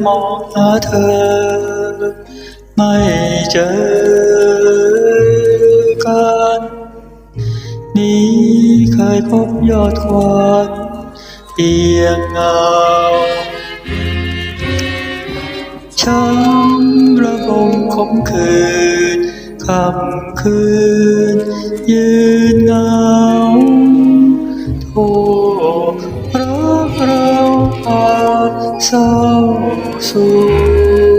มองหาเธอไม่เจอกันนี้เคยพบยอดควันเอียงเงาช้ำระบมขมขื่นค่ำคืนยืนเหงาโทษรักเราพาเศร้าส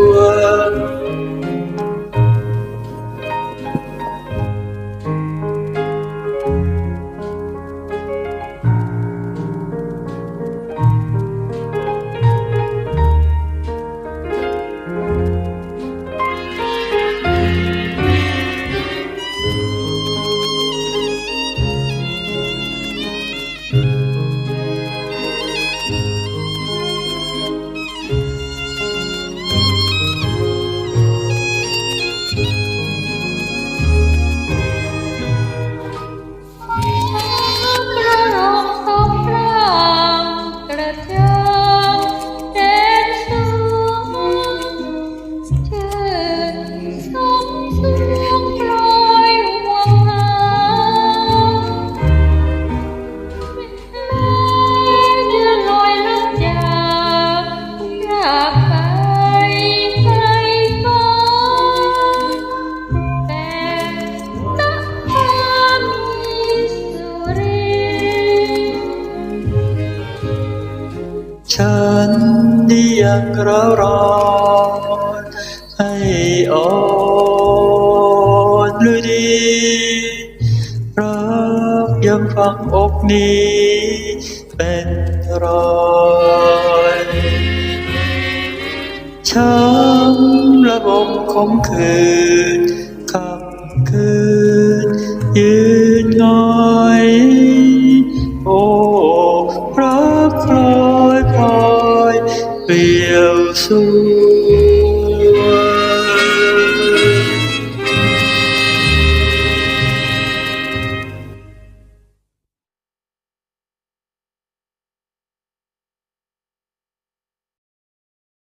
วงฉันนี่ยังร้าวร้อนให้อ่อนหรือดีรักยังฝังอกนี้เป็นรอยช้ำระบมขมขื่นค่ำคืนยืนงอยโอ้รักพลอยเปลี่ยวสู